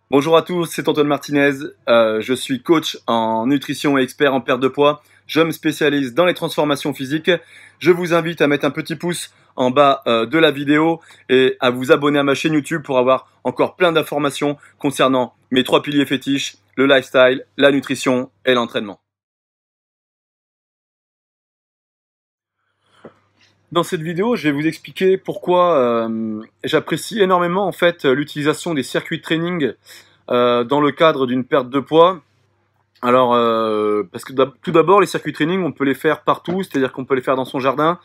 Bonjour à tous, c'est Antoine Martinez. Je suis coach en nutrition et expert en perte de poids. Je me spécialise dans les transformations physiques. Je vous invite à mettre un petit pouce en bas de la vidéo et à vous abonner à ma chaîne YouTube pour avoir encore plein d'informations concernant mes 3 piliers fétiches, le lifestyle, la nutrition et l'entraînement. Dans cette vidéo, je vais vous expliquer pourquoi j'apprécie énormément en fait l'utilisation des circuits de training dans le cadre d'une perte de poids. Alors, parce que tout d'abord, les circuits de training, on peut les faire partout, c'est-à-dire qu'on peut les faire dans son jardin,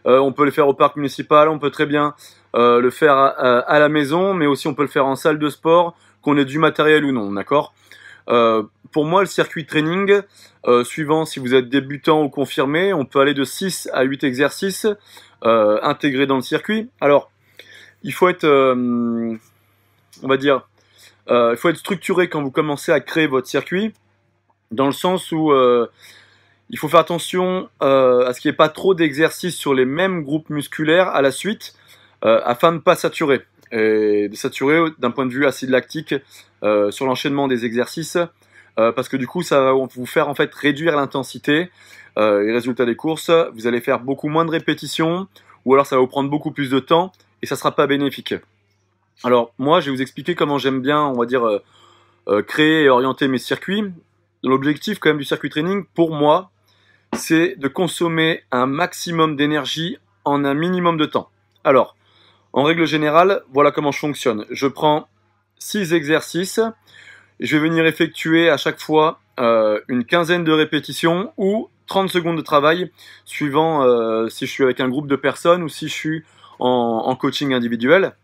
on peut les faire au parc municipal, on peut très bien le faire à la maison, mais aussi on peut le faire en salle de sport, qu'on ait du matériel ou non, d'accord? Pour moi, le circuit de training, suivant si vous êtes débutant ou confirmé, on peut aller de 6 à 8 exercices intégrés dans le circuit. Alors, il faut être, on va dire, il faut être structuré quand vous commencez à créer votre circuit, dans le sens où il faut faire attention à ce qu'il n'y ait pas trop d'exercices sur les mêmes groupes musculaires à la suite, afin de ne pas saturer. Et de saturer d'un point de vue acide lactique sur l'enchaînement des exercices, parce que du coup ça va vous faire en fait réduire l'intensité et résultat des courses, vous allez faire beaucoup moins de répétitions, ou alors ça va vous prendre beaucoup plus de temps et ça sera pas bénéfique. Alors moi je vais vous expliquer comment j'aime bien, on va dire, créer et orienter mes circuits. L'objectif quand même du circuit training, pour moi, c'est de consommer un maximum d'énergie en un minimum de temps. Alors, en règle générale, voilà comment je fonctionne. Je prends 6 exercices, et je vais venir effectuer à chaque fois une quinzaine de répétitions ou 30 secondes de travail, suivant si je suis avec un groupe de personnes ou si je suis en coaching individuel.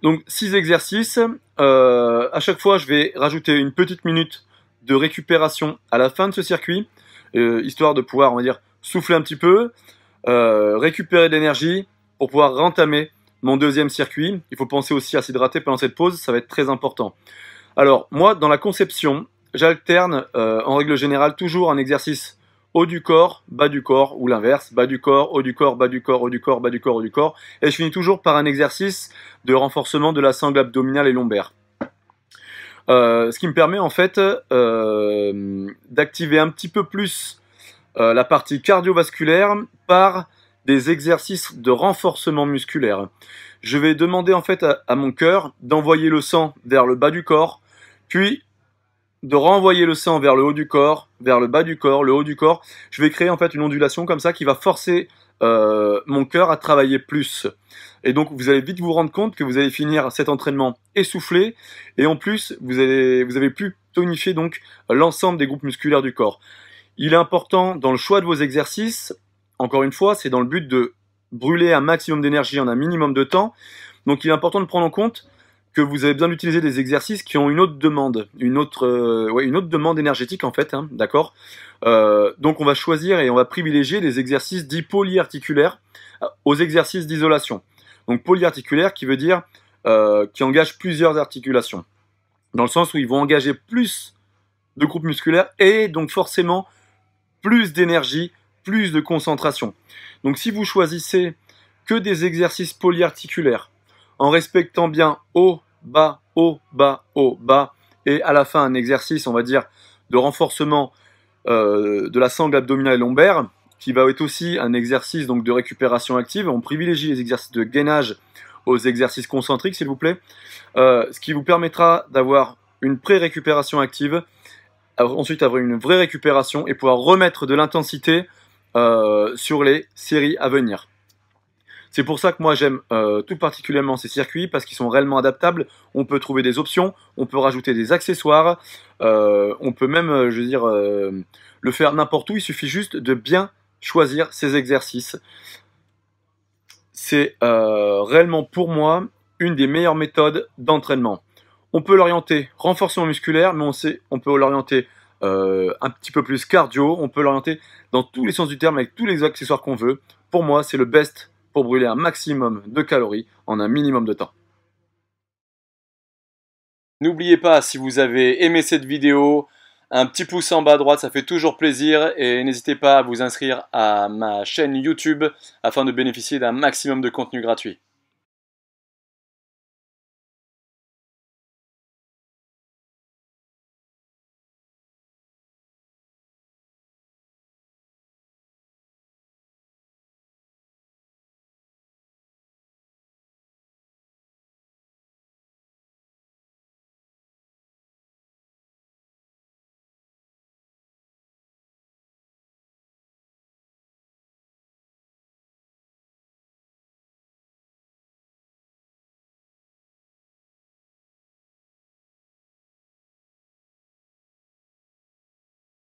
Donc 6 exercices, à chaque fois je vais rajouter une petite minute de récupération à la fin de ce circuit, histoire de pouvoir, on va dire, souffler un petit peu, récupérer de l'énergie pour pouvoir rentamer mon deuxième circuit. Il faut penser aussi à s'hydrater pendant cette pause, ça va être très important. Alors moi, dans la conception, j'alterne en règle générale toujours un exercice haut du corps, bas du corps, ou l'inverse, bas du corps, haut du corps, bas du corps, haut du corps, bas du corps, haut du corps, et je finis toujours par un exercice de renforcement de la sangle abdominale et lombaire. Ce qui me permet en fait d'activer un petit peu plus la partie cardiovasculaire par des exercices de renforcement musculaire. Je vais demander en fait à mon cœur d'envoyer le sang vers le bas du corps, puis de renvoyer le sang vers le haut du corps, vers le bas du corps, le haut du corps. Je vais créer en fait une ondulation comme ça qui va forcer mon cœur à travailler plus. Et donc vous allez vite vous rendre compte que vous allez finir cet entraînement essoufflé, et en plus vous avez pu tonifier donc l'ensemble des groupes musculaires du corps. Il est important dans le choix de vos exercices, encore une fois, c'est dans le but de brûler un maximum d'énergie en un minimum de temps. Donc il est important de prendre en compte que vous avez besoin d'utiliser des exercices qui ont une autre demande, une autre demande énergétique en fait, hein, d'accord. Donc on va choisir et on va privilégier les exercices dits polyarticulaires aux exercices d'isolation. Donc polyarticulaire qui veut dire qui engage plusieurs articulations, dans le sens où ils vont engager plus de groupes musculaires et donc forcément plus d'énergie, plus de concentration. Donc si vous choisissez que des exercices polyarticulaires en respectant bien haut, bas, et à la fin un exercice, on va dire, de renforcement de la sangle abdominale et lombaire, qui va être aussi un exercice donc de récupération active. On privilégie les exercices de gainage aux exercices concentriques, s'il vous plaît, ce qui vous permettra d'avoir une pré-récupération active, ensuite avoir une vraie récupération et pouvoir remettre de l'intensité sur les séries à venir. C'est pour ça que moi j'aime tout particulièrement ces circuits, parce qu'ils sont réellement adaptables. On peut trouver des options, on peut rajouter des accessoires, on peut même, je veux dire, le faire n'importe où. Il suffit juste de bien choisir ses exercices. C'est réellement pour moi une des meilleures méthodes d'entraînement. On peut l'orienter renforcement musculaire, mais on peut l'orienter un petit peu plus cardio, on peut l'orienter dans tous les sens du terme avec tous les accessoires qu'on veut. Pour moi, c'est le best pour brûler un maximum de calories en un minimum de temps. N'oubliez pas, si vous avez aimé cette vidéo, un petit pouce en bas à droite, ça fait toujours plaisir, et n'hésitez pas à vous inscrire à ma chaîne YouTube afin de bénéficier d'un maximum de contenu gratuit.